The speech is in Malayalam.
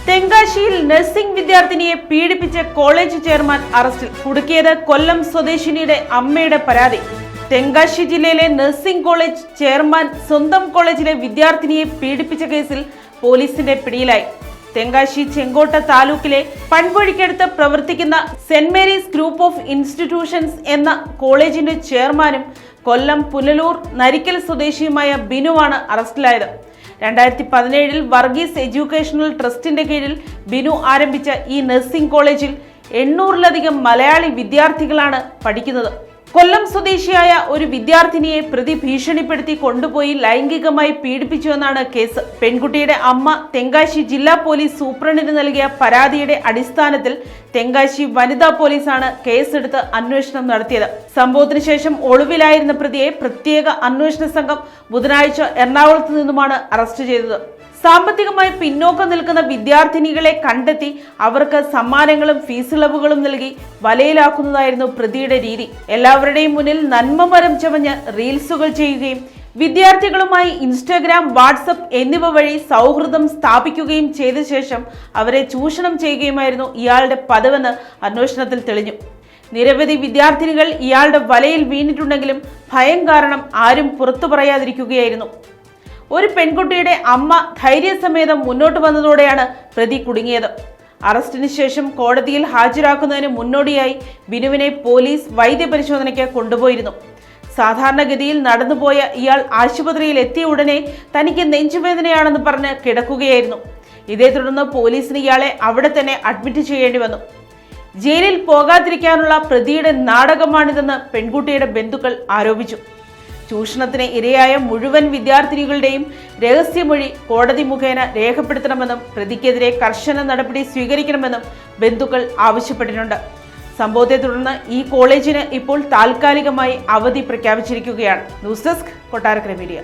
തെങ്കാശിയിൽ നഴ്സിംഗ് വിദ്യാർത്ഥിനിയെ പീഡിപ്പിച്ച കോളേജ് ചെയർമാൻ അറസ്റ്റിൽ. കുടുക്കിയത് കൊല്ലം സ്വദേശിനിയുടെ അമ്മയുടെ പരാതി. തെങ്കാശി ജില്ലയിലെ നഴ്സിംഗ് കോളേജ് ചെയർമാൻ സ്വന്തം കോളേജിലെ വിദ്യാർത്ഥിനിയെ പീഡിപ്പിച്ച കേസിൽ പോലീസിന്റെ പിടിയിലായി. തെങ്കാശി ചെങ്കോട്ട താലൂക്കിലെ പൺപൊഴിക്കടുത്ത് പ്രവർത്തിക്കുന്ന saint Mary's group of institutions എന്ന കോളേജിന്റെ ചെയർമാനും കൊല്ലം പുനലൂർ നരിക്കൽ സ്വദേശിയുമായ ബിനുവാണ് അറസ്റ്റിലായത്. 2017 വർഗീസ് എഡ്യൂക്കേഷണൽ ട്രസ്റ്റിന്റെ കീഴിൽ ബിനു ആരംഭിച്ച ഈ നഴ്സിംഗ് കോളേജിൽ 800-ലധികം മലയാളി വിദ്യാർത്ഥികളാണ് പഠിക്കുന്നത്. കൊല്ലം സ്വദേശിയായ ഒരു വിദ്യാർത്ഥിനിയെ പ്രതി ഭീഷണിപ്പെടുത്തി കൊണ്ടുപോയി ലൈംഗികമായി പീഡിപ്പിച്ചുവെന്നാണ് കേസ്. പെൺകുട്ടിയുടെ അമ്മ തെങ്കാശി ജില്ലാ പോലീസ് സൂപ്രണ്ടിന് നൽകിയ പരാതിയുടെ അടിസ്ഥാനത്തിൽ തെങ്കാശി വനിതാ പോലീസാണ് കേസെടുത്ത് അന്വേഷണം നടത്തിയത്. സംഭവത്തിന് ശേഷം ഒളിവിലായിരുന്ന പ്രതിയെ പ്രത്യേക അന്വേഷണ സംഘം ബുധനാഴ്ച എറണാകുളത്ത് നിന്നുമാണ് അറസ്റ്റ് ചെയ്തത്. സാമ്പത്തികമായി പിന്നോക്കം നിൽക്കുന്ന വിദ്യാർത്ഥിനികളെ കണ്ടെത്തി അവർക്ക് സമ്മാനങ്ങളും ഫീസിളവുകളും നൽകി വലയിലാക്കുന്നതായിരുന്നു പ്രതിയുടെ രീതി. എല്ലാവരുടെയും മുന്നിൽ നന്മമരം ചമഞ്ഞ് റീൽസുകൾ ചെയ്യുകയും വിദ്യാർത്ഥികളുമായി ഇൻസ്റ്റഗ്രാം, വാട്സപ്പ് എന്നിവ വഴി സൗഹൃദം സ്ഥാപിക്കുകയും ചെയ്ത ശേഷം അവരെ ചൂഷണം ചെയ്യുകയുമായിരുന്നു ഇയാളുടെ പതിവെന്ന് അന്വേഷണത്തിൽ തെളിഞ്ഞു. നിരവധി വിദ്യാർത്ഥിനികൾ ഇയാളുടെ വലയിൽ വീണിട്ടുണ്ടെങ്കിലും ഭയം കാരണം ആരും പുറത്തു പറയാതിരിക്കുകയായിരുന്നു. ഒരു പെൺകുട്ടിയുടെ അമ്മ ധൈര്യസമേതം മുന്നോട്ട് വന്നതോടെയാണ് പ്രതി കുടുങ്ങിയത്. അറസ്റ്റിന് ശേഷം കോടതിയിൽ ഹാജരാക്കുന്നതിന് മുന്നോടിയായി ബിനുവിനെ പോലീസ് വൈദ്യപരിശോധനയ്ക്ക് കൊണ്ടുപോയിരുന്നു. സാധാരണഗതിയിൽ നടന്നുപോയ ഇയാൾ ആശുപത്രിയിൽ എത്തിയ ഉടനെ തനിക്ക് നെഞ്ചുവേദനയാണെന്ന് പറഞ്ഞ് കിടക്കുകയായിരുന്നു. ഇതേ തുടർന്ന് പോലീസിന് ഇയാളെ അവിടെ തന്നെ അഡ്മിറ്റ് ചെയ്യേണ്ടി വന്നു. ജയിലിൽ പോകാതിരിക്കാനുള്ള പ്രതിയുടെ നാടകമാണിതെന്ന് പെൺകുട്ടിയുടെ ബന്ധുക്കൾ ആരോപിച്ചു. ചൂഷണത്തിന് ഇരയായ മുഴുവൻ വിദ്യാർത്ഥിനികളുടെയും രഹസ്യമൊഴി കോടതി മുഖേന രേഖപ്പെടുത്തണമെന്നും പ്രതിക്കെതിരെ കർശന നടപടി സ്വീകരിക്കണമെന്നും ബന്ധുക്കൾ ആവശ്യപ്പെട്ടിട്ടുണ്ട്. സംഭവത്തെ തുടർന്ന് ഈ കോളേജിന് ഇപ്പോൾ താൽക്കാലികമായി അവധി പ്രഖ്യാപിച്ചിരിക്കുകയാണ്. News desk, Kottarakkara media.